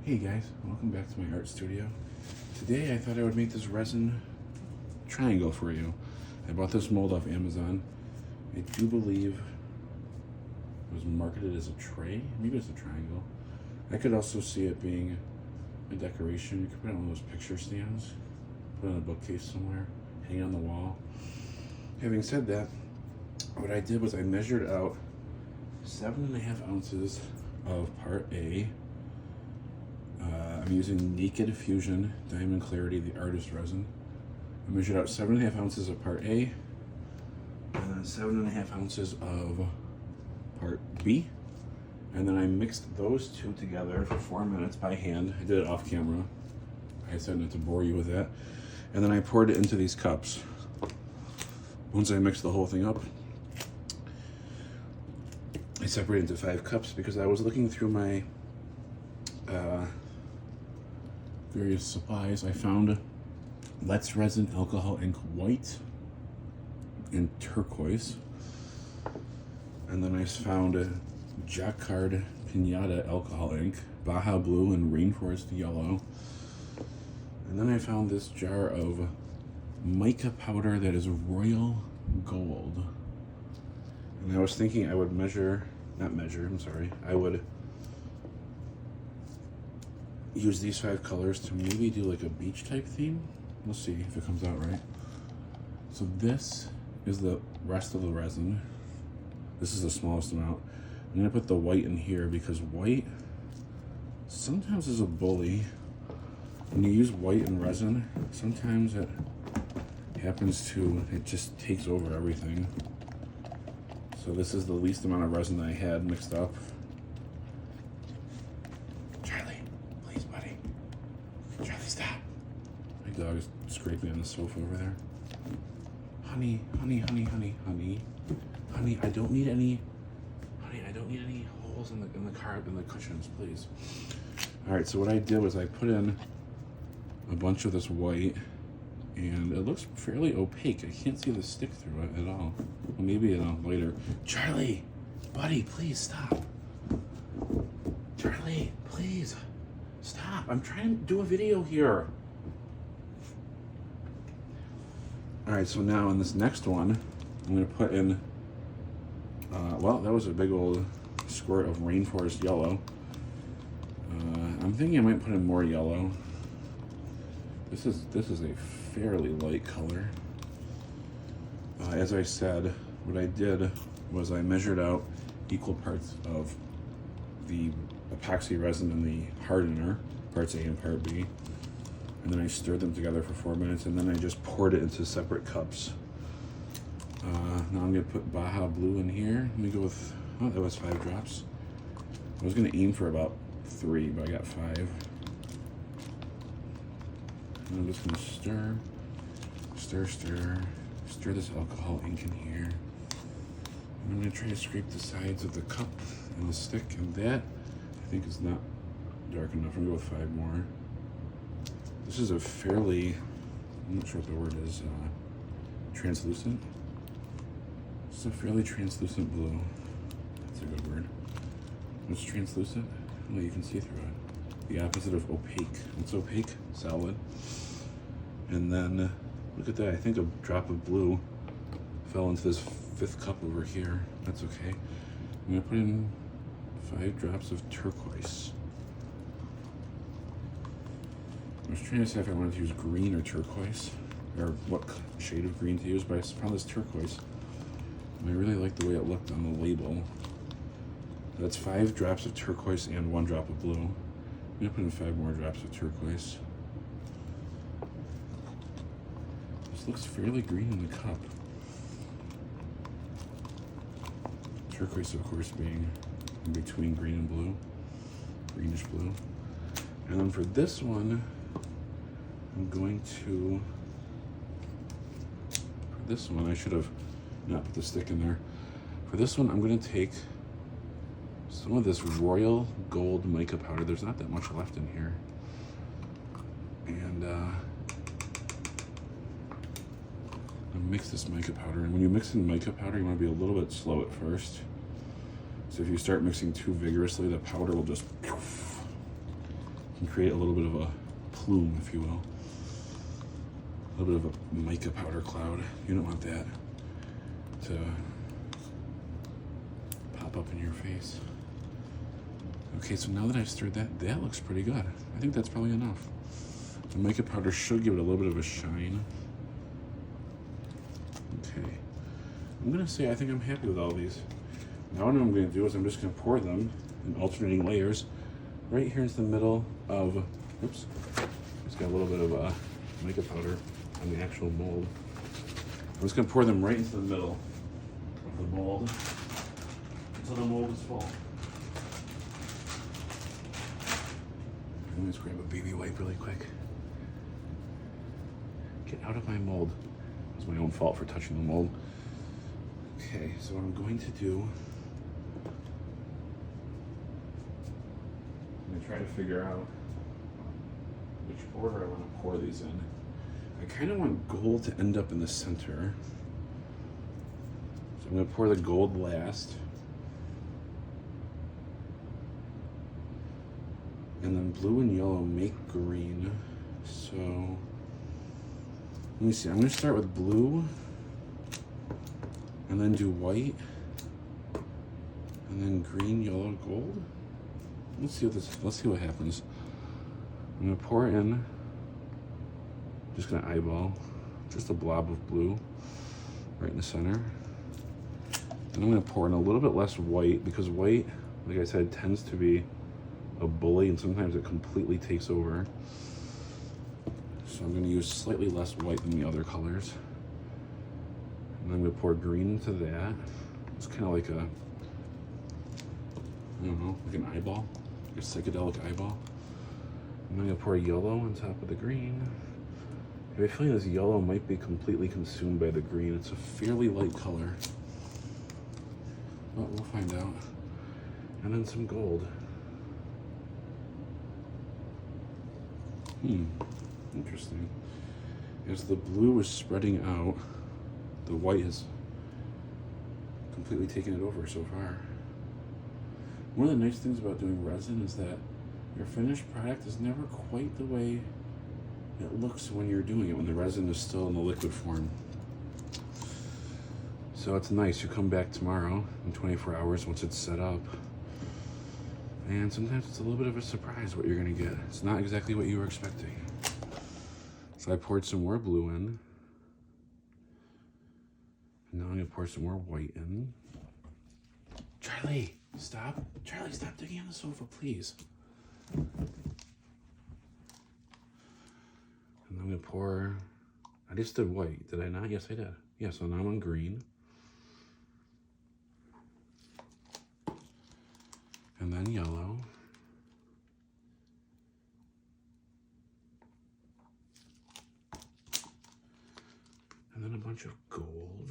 Hey guys, welcome back to my art studio. Today I thought I would make this resin triangle for you. I bought this mold off Amazon. I do believe it was marketed as a tray. Maybe it's a triangle. I could also see it being a decoration. You could put it on one of those picture stands, put it on a bookcase somewhere, hang on the wall. Having said that, what I did was I measured out 7.5 ounces of part A. I'm using Naked Fusion Diamond Clarity, the artist resin. I measured out 7.5 ounces of part A, and then 7.5 ounces of part B. And then I mixed those two together for 4 minutes by hand. I did it off camera. I said not to bore you with that. And then I poured it into these cups. Once I mixed the whole thing up, I separated into 5 cups because I was looking through my various supplies. I found Let's Resin Alcohol Ink White and Turquoise. And then I found Jacquard Pinata Alcohol Ink, Baja Blue and Rainforest Yellow. And then I found this jar of mica powder that is royal gold. And I was thinking I would I would use these 5 colors to maybe do like a beach type theme. We'll see if it comes out right. So this is the rest of the resin. This is the smallest amount. I'm gonna put the white in here because white sometimes is a bully. When you use white in resin, sometimes it just takes over everything. So this is the least amount of resin that I had mixed up. Charlie, please, buddy. Charlie, stop. My dog is scraping on the sofa over there. Honey, honey, honey, honey, honey. Honey, I don't need any holes in the cushions, please. All right, so what I did was I put in a bunch of this white, and it looks fairly opaque. I can't see the stick through it at all. Well, maybe later. Charlie, buddy, please stop. Charlie, please stop. I'm trying to do a video here. All right, so now in this next one, I'm gonna put in, well, that was a big old squirt of Rainforest Yellow. I'm thinking I might put in more yellow. This is a fairly light color. As I said, what I did was I measured out equal parts of the epoxy resin and the hardener, parts A and part B, and then I stirred them together for 4 minutes, and then I just poured it into separate cups. Now I'm gonna put Baja Blue in here. Let me go with, oh, that was 5 drops. I was gonna aim for about 3, but I got 5. And I'm just gonna stir this alcohol ink in here. And I'm gonna try to scrape the sides of the cup and the stick, and that I think is not dark enough. I'm gonna go with 5 more. This is a fairly, I'm not sure what the word is, translucent. This is a fairly translucent blue. That's a good word. What's translucent? Well, you can see through it. The opposite of opaque. What's opaque? Solid. And then, look at that. I think a drop of blue fell into this 5th cup over here. That's okay. I'm gonna put in 5 drops of turquoise. I was trying to say if I wanted to use green or turquoise, or what shade of green to use, but I found this turquoise. And I really like the way it looked on the label. That's 5 drops of turquoise and 1 drop of blue. I'm gonna put in 5 more drops of turquoise. This looks fairly green in the cup. Turquoise, of course, being in between green and blue, greenish blue. And then for this one, I'm going to, for this one, I should have not put the stick in there. For this one, I'm going to take some of this royal gold mica powder. There's not that much left in here. And mix this mica powder. And when you mix in mica powder, you want to be a little bit slow at first. So if you start mixing too vigorously, the powder will just and create a little bit of a plume, if you will. A little bit of a mica powder cloud. You don't want that to pop up in your face. Okay, so now that I've stirred that, that looks pretty good. I think that's probably enough. The mica powder should give it a little bit of a shine. Okay. I'm gonna say I think I'm happy with all these. Now what I'm gonna do is I'm just gonna pour them in alternating layers right here into the middle of, oops, it's got a little bit of mica powder on the actual mold. I'm just gonna pour them right into the middle of the mold until the mold is full. Let me just grab a baby wipe really quick. Get out of my mold. It was my own fault for touching the mold. Okay, so what I'm going to do, I'm gonna try to figure out which order I want to pour these in. I kind of want gold to end up in the center. So I'm gonna pour the gold last. And then blue and yellow make green. So, let me see, I'm gonna start with blue, and then do white, and then green, yellow, gold. Let's see what happens. I'm gonna pour in, just gonna eyeball, just a blob of blue right in the center. And I'm gonna pour in a little bit less white, because white, like I said, tends to be a bully, and sometimes it completely takes over. So I'm going to use slightly less white than the other colors. And I'm going to pour green into that. It's kind of like a, I don't know, like an eyeball, like a psychedelic eyeball. And I'm going to pour yellow on top of the green. I have a feeling this yellow might be completely consumed by the green. It's a fairly light color, but we'll find out. And then some gold. Interesting. As the blue is spreading out, the white has completely taken it over so far. One of the nice things about doing resin is that your finished product is never quite the way it looks when you're doing it, when the resin is still in the liquid form. So it's nice. You come back tomorrow in 24 hours once it's set up, and sometimes it's a little bit of a surprise what you're gonna get. It's not exactly what you were expecting. So I poured some more blue in. And now I'm gonna pour some more white in. Charlie, stop. Charlie, stop digging on the sofa, please. And I'm gonna pour, I just did white, did I not? Yes, I did. Yeah, so now I'm on green. And then yellow. And then a bunch of gold.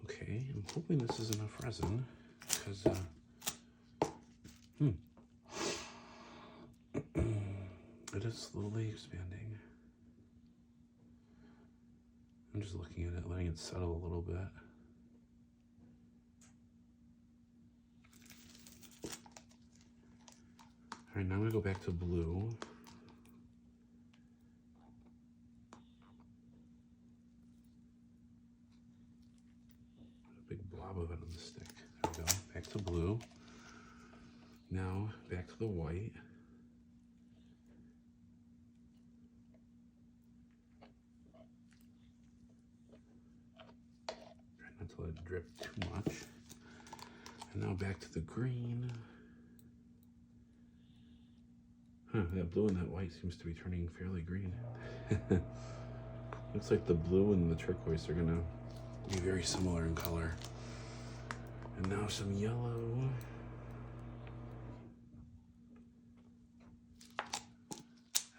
Okay, I'm hoping this is enough resin, because, it is slowly expanding. I'm just looking at it, letting it settle a little bit. All right, now I'm gonna go back to blue. A big blob of it on the stick. There we go, back to blue. Now, back to the white. Try not to let it drip too much. And now back to the green. Huh, that blue and that white seems to be turning fairly green. Looks like the blue and the turquoise are gonna be very similar in color. And now some yellow.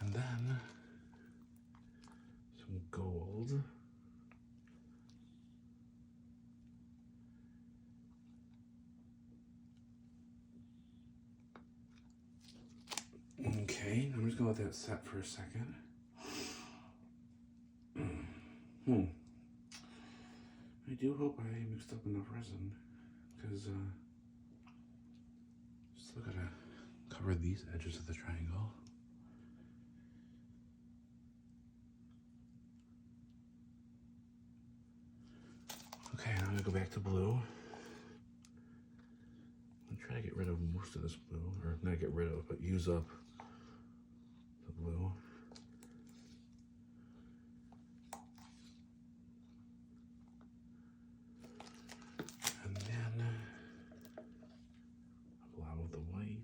And then some gold. Okay, I'm just gonna let that set for a second. I do hope I mixed up enough resin, because Still gotta cover these edges of the triangle. Okay, now I'm gonna go back to blue. I'm gonna try to get rid of most of this blue, or not get rid of, but use up the blue. And then a blob of the white.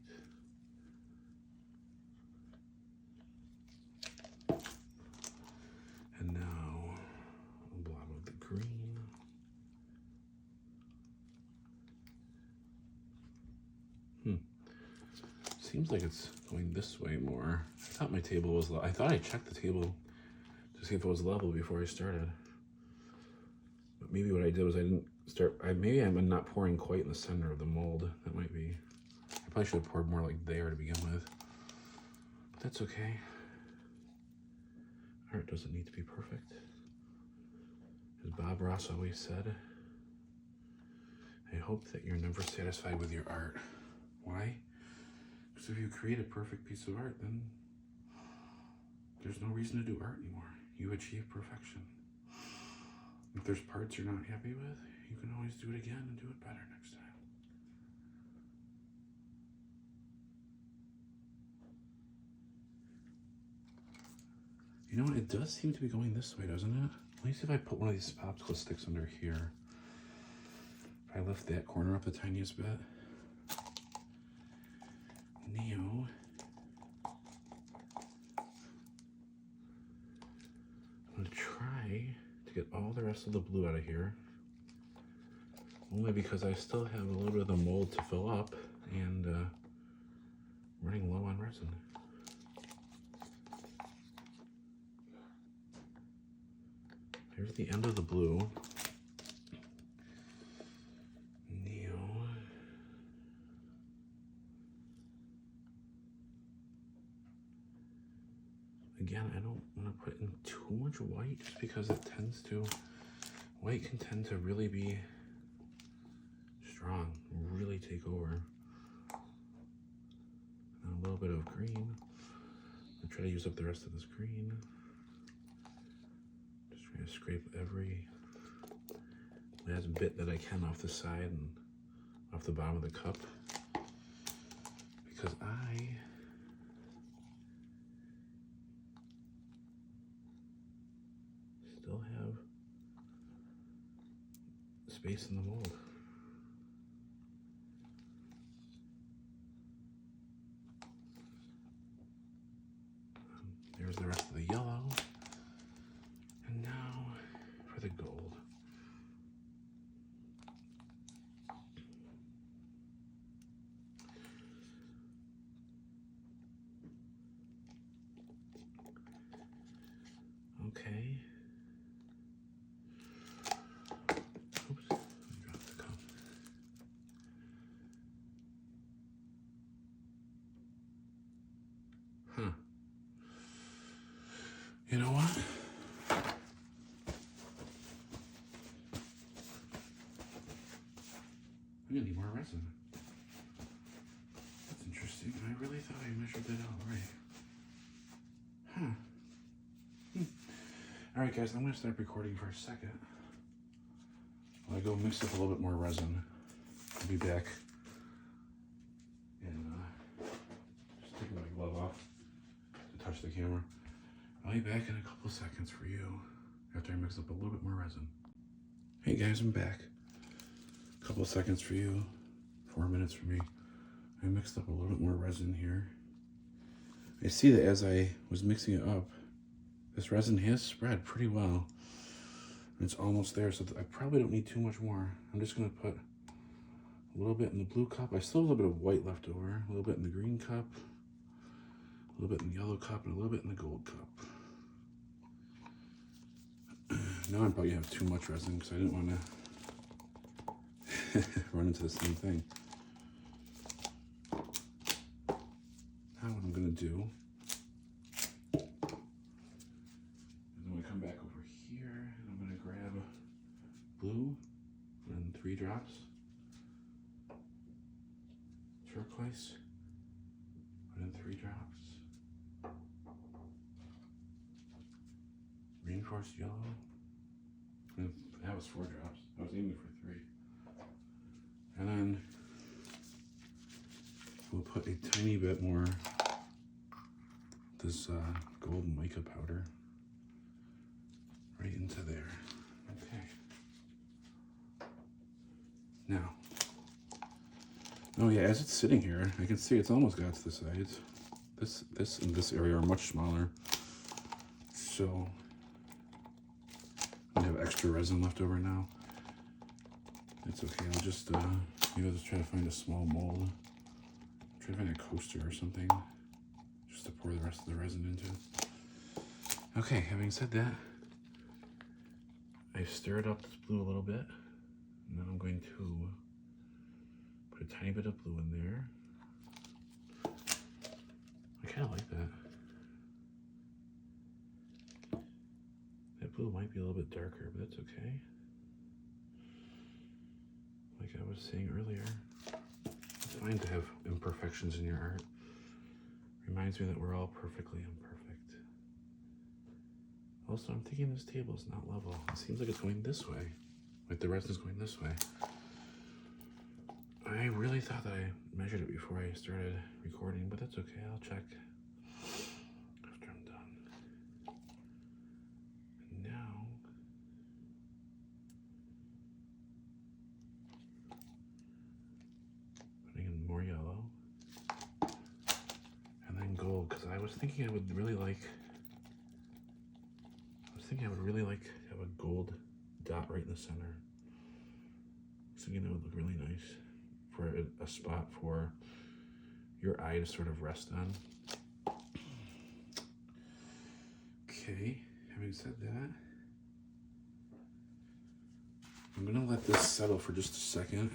And now a blob of the green. Seems like it's going this way more. I thought my table was I thought I checked the table to see if it was level before I started. But maybe what I did was I didn't start, maybe I'm not pouring quite in the center of the mold. That might be, I probably should have poured more like there to begin with. But that's okay. Art doesn't need to be perfect. As Bob Ross always said, I hope that you're never satisfied with your art. Why? Because if you create a perfect piece of art, then there's no reason to do art anymore. You achieve perfection. If there's parts you're not happy with, you can always do it again and do it better next time. You know what? It does seem to be going this way, doesn't it? Let me see if I put one of these popsicle sticks under here. If I lift that corner up the tiniest bit. Now, I'm going to try to get all the rest of the blue out of here. Only because I still have a little bit of the mold to fill up and running low on resin. Here's the end of the blue. Now, again, I don't want to put in too much white just because it tends to, white can tend to really be strong, really take over. And a little bit of green. I'll try to use up the rest of this green. Just trying to scrape every last bit that I can off the side and off the bottom of the cup. Because I still have space in the mold. There's the rest of the yellow. And now for the gold. Okay. Oops, I dropped the cup. Huh. You know what? I'm gonna need more resin. That's interesting. I really thought I measured that out right. Huh. Alright guys, I'm gonna stop recording for a second. While I go mix up a little bit more resin. I'll be back. And just taking my glove off to touch the camera. I'll be back in a couple seconds for you after I mix up a little bit more resin. Hey guys, I'm back. A couple seconds for you, 4 minutes for me. I mixed up a little bit more resin here. I see that as I was mixing it up, this resin has spread pretty well. It's almost there, so I probably don't need too much more. I'm just gonna put a little bit in the blue cup. I still have a little bit of white left over, a little bit in the green cup, a little bit in the yellow cup, and a little bit in the gold cup. Now I'm probably gonna have too much resin because I didn't want to run into the same thing. Now what I'm gonna do is I'm gonna come back over here and I'm gonna grab blue and 3 drops, turquoise, 3 drops. Reinforced yellow. And that was 4 drops. I was aiming for 3. And then we'll put a tiny bit more this gold mica powder right into there. Okay. Now, oh yeah, as it's sitting here, I can see it's almost got to the sides. This and this area are much smaller. So I have extra resin left over now. It's okay, I'll just, maybe I'll just try to find a small mold. Try to find a coaster or something, just to pour the rest of the resin into. Okay, having said that, I stirred up this blue a little bit, and then I'm going to put a tiny bit of blue in there. I kind of like that. That blue might be a little bit darker, but that's okay. Like I was saying earlier, it's fine to have imperfections in your art. Reminds me that we're all perfectly imperfect. Also, I'm thinking this table is not level. It seems like it's going this way. Like the resin is going this way. I really thought that I measured it before I started recording, but that's okay. I'll check after I'm done. And now, putting in more yellow. And then gold, because I was thinking I would really like to have a gold dot right in the center. I was thinking that would look really nice for a spot for your eye to sort of rest on. Okay, having said that, I'm gonna let this settle for just a second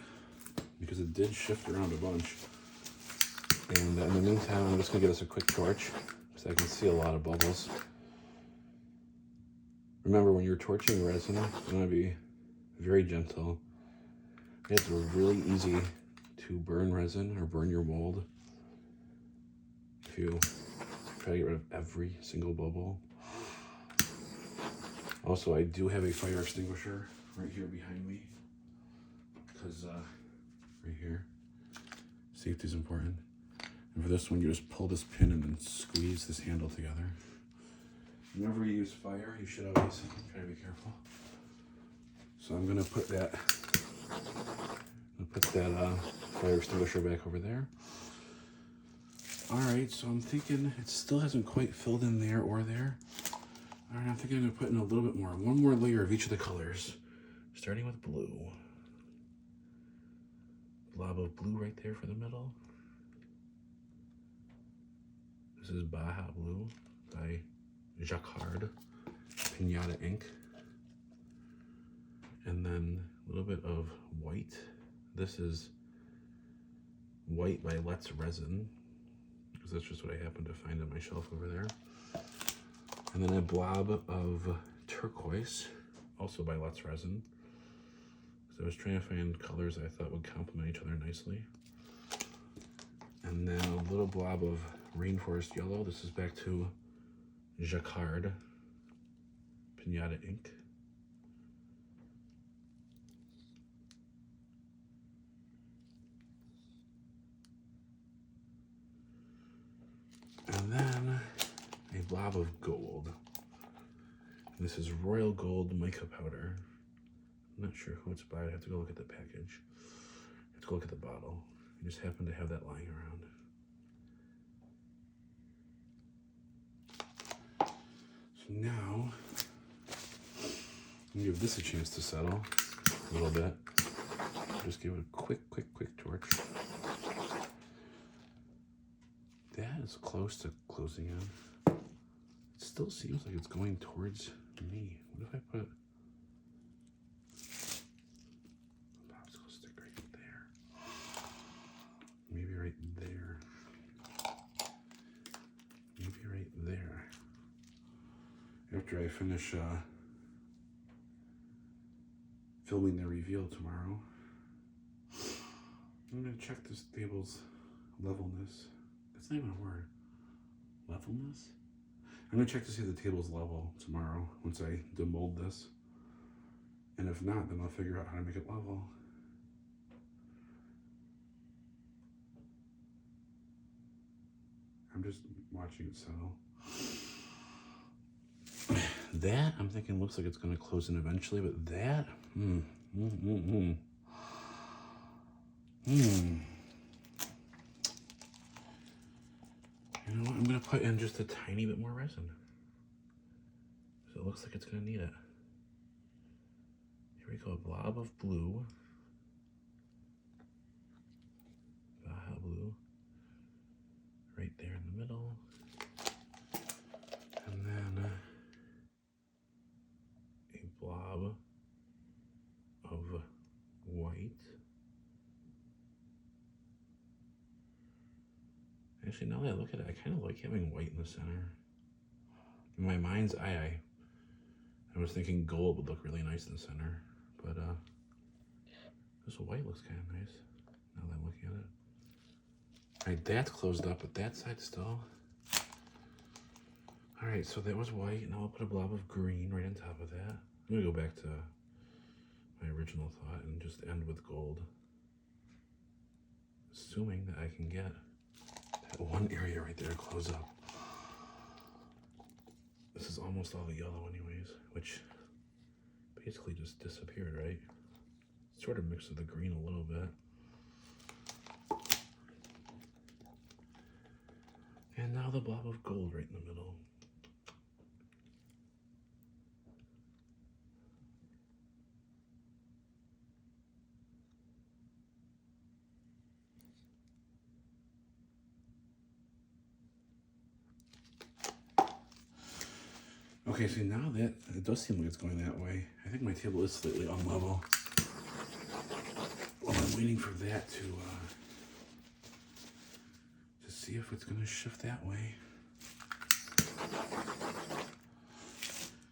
because it did shift around a bunch. And in the meantime, I'm just gonna give this a quick torch so I can see a lot of bubbles. Remember, when you're torching resin, you wanna be very gentle. It's really easy to burn resin or burn your mold if you try to get rid of every single bubble. Also, I do have a fire extinguisher right here behind me because right here, safety is important. And for this one, you just pull this pin and then squeeze this handle together. Whenever you use fire, you should always try to be careful. So I'm gonna put that fire extinguisher back over there. All right, so I'm thinking it still hasn't quite filled in there or there. All right, I'm thinking I'm gonna put in a little bit more, one more layer of each of the colors, starting with blue. Blob of blue right there for the middle. This is Baja Blue by Jacquard Pinata ink. And then a little bit of white. This is white by Let's Resin, because that's just what I happen to find on my shelf over there. And then a blob of turquoise, also by Let's Resin. So I was trying to find colors I thought would complement each other nicely. And then a little blob of rainforest yellow. This is back to Jacquard Pinata ink. And then a blob of gold. And this is Royal Gold mica powder. I'm not sure who it's by. I have to go look at the package. I have to go look at the bottle. I just happen to have that lying around. So now, I'm gonna give this a chance to settle a little bit. Just give it a quick torch. That is close to closing in. It still seems like it's going towards me. What if I put a popsicle stick right there? Maybe right there. Maybe right there. After I finish filming the reveal tomorrow, I'm gonna check this table's levelness. That's not even a word. Levelness? I'm gonna check to see if the table's level tomorrow once I demold this. And if not, then I'll figure out how to make it level. I'm just watching it settle. That, I'm thinking, looks like it's gonna close in eventually, but that, You know what, I'm gonna put in just a tiny bit more resin. So it looks like it's gonna need it. Here we go, a blob of blue. Baja blue. Right there in the middle. And then a blob of white. Actually, now that I look at it, I kind of like having white in the center. In my mind's eye, I was thinking gold would look really nice in the center, but this white looks kind of nice now that I'm looking at it. All right, that's closed up, but that side's still. All right, so that was white. Now I'll put a blob of green right on top of that. I'm gonna go back to my original thought and just end with gold. Assuming that I can get that one area right there to close up. This is almost all the yellow anyways, which basically just disappeared, right? Sort of mixed with the green a little bit. And now the blob of gold right in the middle. Okay, so now that it does seem like it's going that way, I think my table is slightly unlevel. Well, I'm waiting for that to see if it's going to shift that way.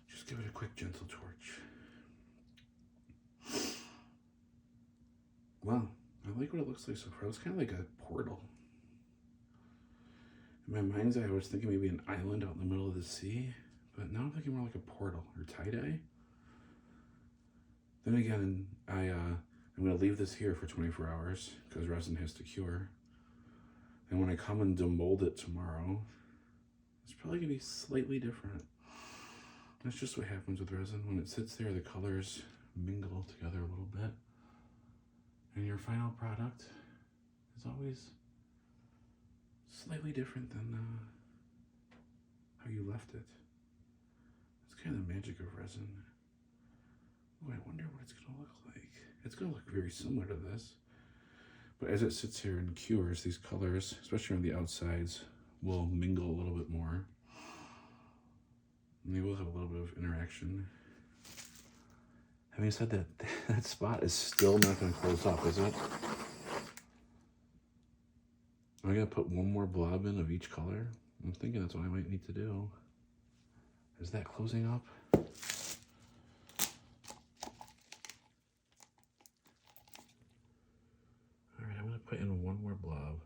Just give it a quick gentle torch. Wow, I like what it looks like so far. It's kind of like a portal. In my mind's eye, I was thinking maybe an island out in the middle of the sea. But now I'm thinking more like a portal or tie-dye. Then again, I'm going to leave this here for 24 hours because resin has to cure. And when I come and demold it tomorrow, it's probably going to be slightly different. That's just what happens with resin. When it sits there, the colors mingle together a little bit. And your final product is always slightly different than how you left it. Kind of the magic of resin. Oh, I wonder what it's gonna look like. It's gonna look very similar to this, but as it sits here and cures, these colors, especially on the outsides, will mingle a little bit more. And they will have a little bit of interaction. Having said that, that spot is still not gonna close up, is it? Am I gonna put one more blob in of each color? I'm thinking that's what I might need to do. Is that closing up? All right, I'm gonna put in one more blob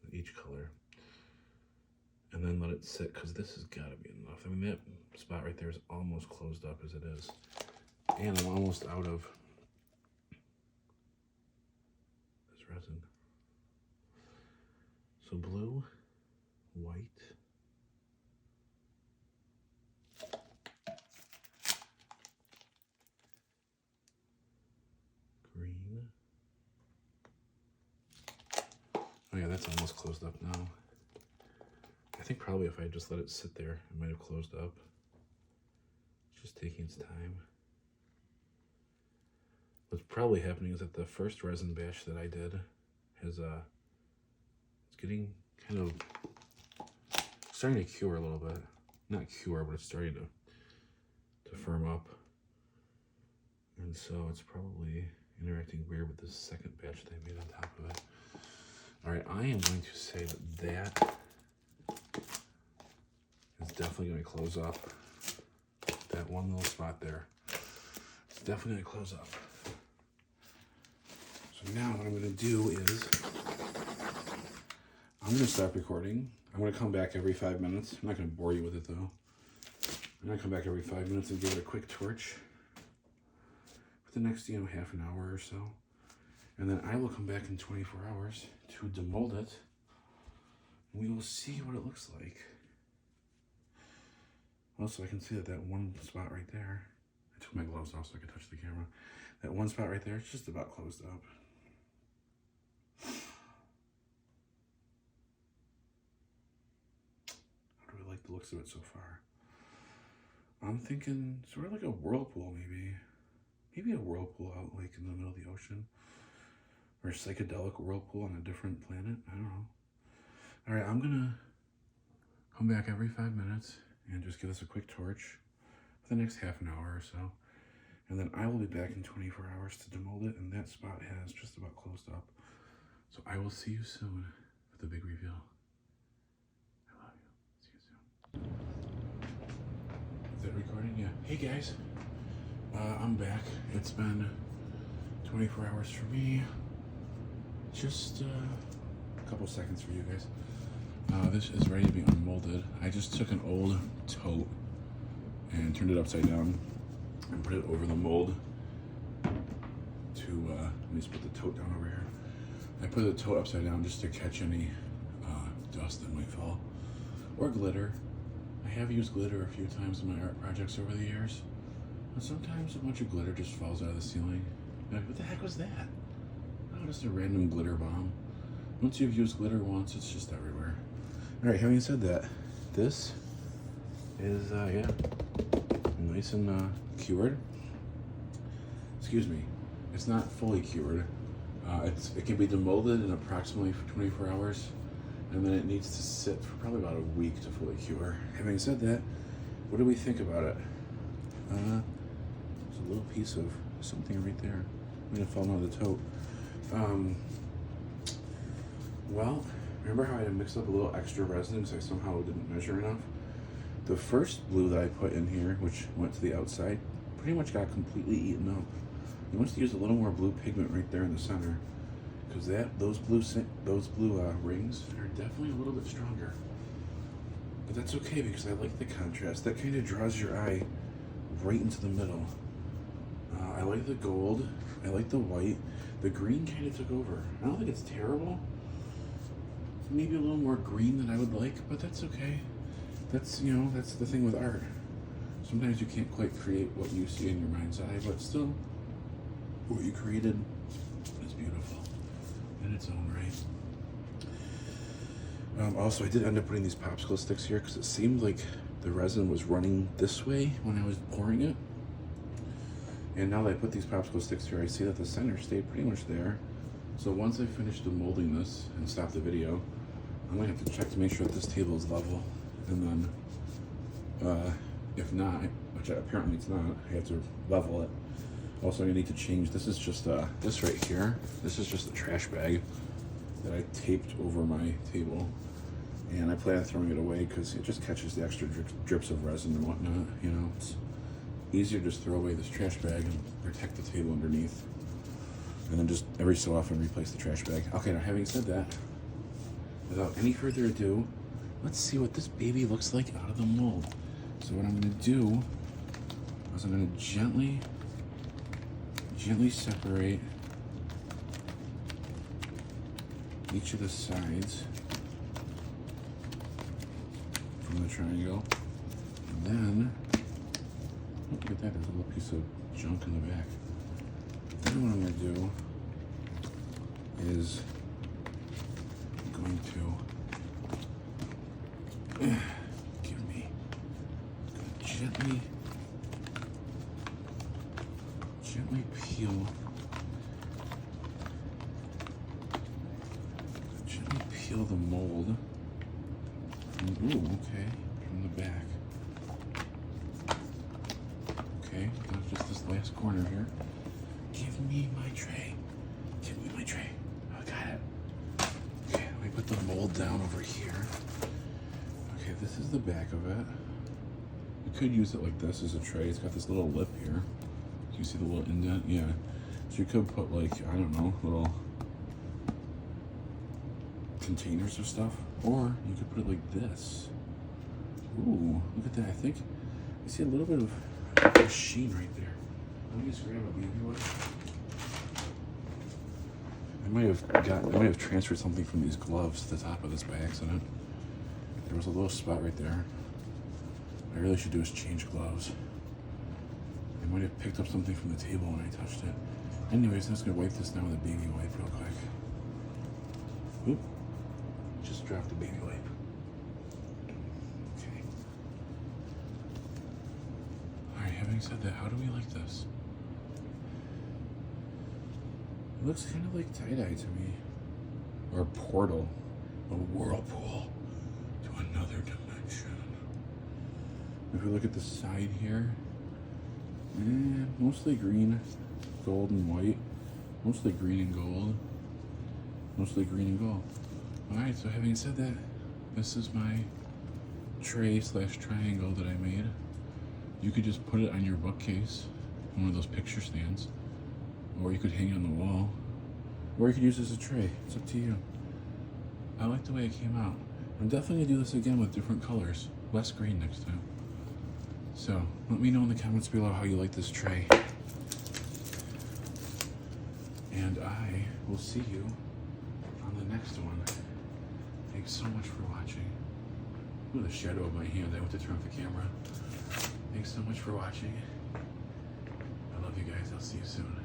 of each color and then let it sit because this has gotta be enough. I mean, that spot right there is almost closed up as it is. And I'm almost out of this resin. So blue, white, green. Oh yeah, that's almost closed up now. I think probably if I just let it sit there, it might have closed up. It's just taking its time. What's probably happening is that the first resin batch that I did has it's getting kind of starting to cure a little bit. Not cure, but it's starting to firm up. And so it's probably interacting weird with this second batch that I made on top of it. All right, I am going to say that is definitely going to close up. That one little spot there. It's definitely going to close up. So now what I'm going to do is I'm gonna stop recording. I'm gonna come back every 5 minutes. I'm not gonna bore you with it though. I'm gonna come back every 5 minutes and give it a quick torch for the next, half an hour or so. And then I will come back in 24 hours to demold it. We will see what it looks like. Also, I can see that one spot right there. I took my gloves off so I could touch the camera. That one spot right there, it's just about closed up. How do I like the looks of it so far? I'm thinking sort of like a whirlpool, maybe. Maybe a whirlpool out like in the middle of the ocean. Or a psychedelic whirlpool on a different planet. I don't know. All right, I'm gonna come back every 5 minutes and just give us a quick torch for the next half an hour or so. And then I will be back in 24 hours to demold it, and that spot has just about closed up. So I will see you soon for the big reveal. I love you. See you soon. Is that recording? Yeah. Hey guys, I'm back. It's been 24 hours for me. Just a couple seconds for you guys. This is ready to be unmolded. I just took an old tote and turned it upside down and put it over the mold to, let me just put the tote down over here. I put the tote upside down just to catch any dust that might fall, or glitter. I have used glitter a few times in my art projects over the years, but sometimes a bunch of glitter just falls out of the ceiling. You're like, what the heck was that? Oh, just a random glitter bomb. Once you've used glitter once, it's just everywhere. All right, having said that, this is, yeah, nice and cured. Excuse me, it's not fully cured. It can be demolded in approximately 24 hours, and then it needs to sit for probably about a week to fully cure. Having said that, what do we think about it? There's a little piece of something right there. I'm gonna fall out of the tote. Well, remember how I had mixed up a little extra resin because I somehow didn't measure enough? The first blue that I put in here, which went to the outside, pretty much got completely eaten up. You want to use a little more blue pigment right there in the center, because those blue rings are definitely a little bit stronger. But that's okay because I like the contrast. That kind of draws your eye right into the middle. I like the gold. I like the white. The green kind of took over. I don't think it's terrible. Maybe a little more green than I would like, but that's okay. That's the thing with art. Sometimes you can't quite create what you see in your mind's eye, but still, what you created is beautiful in its own right. Also, I did end up putting these popsicle sticks here because it seemed like the resin was running this way when I was pouring it. And now that I put these popsicle sticks here, I see that the center stayed pretty much there. So once I finish demolding this and stop the video, I'm gonna have to check to make sure that this table is level. And then, if not, which apparently it's not, I have to level it. Also, I'm gonna need to change, this is just, this right here, this is just a trash bag that I taped over my table. And I plan on throwing it away because it just catches the extra drips of resin and whatnot, It's easier to just throw away this trash bag and protect the table underneath. And then just every so often replace the trash bag. Okay, now having said that, without any further ado, let's see what this baby looks like out of the mold. So what I'm gonna do is I'm gonna gently separate each of the sides from the triangle. And then, look at that, there's a little piece of junk in the back. Then what I'm gonna do is I'm going to gently peel the mold from the back. Okay, just this last corner here. Give me my tray. Give me my tray. Oh, got it. Okay, let me put the mold down over here. Okay, this is the back of it. You could use it like this as a tray. It's got this little lip here. Do you see the little indent? Yeah. So you could put like, I don't know, little containers of stuff, or you could put it like this. Ooh, look at that. I think I see a little bit of sheen right there. Let me just grab a baby wipe. I might have transferred something from these gloves to the top of this by accident. There was a little spot right there. What I really should do is change gloves. I might have picked up something from the table when I touched it. Anyways, I'm just gonna wipe this down with a baby wipe real quick. Oop, just dropped the baby wipe. Okay. Alright, having said that, how do we like this? It looks kind of like tie-dye to me. Or a portal. A whirlpool to another dimension. If we look at the side here, mostly green, gold, and white. Mostly green and gold. Mostly green and gold. Alright, so having said that, this is my tray / triangle that I made. You could just put it on your bookcase, one of those picture stands, or you could hang it on the wall, or you could use it as a tray. It's up to you. I like the way it came out. I'm definitely gonna do this again with different colors, less green next time. So let me know in the comments below how you like this tray. And I will see you on the next one. Thanks so much for watching. Ooh, the shadow of my hand. I went to turn off the camera. Thanks so much for watching. I love you guys. I'll see you soon.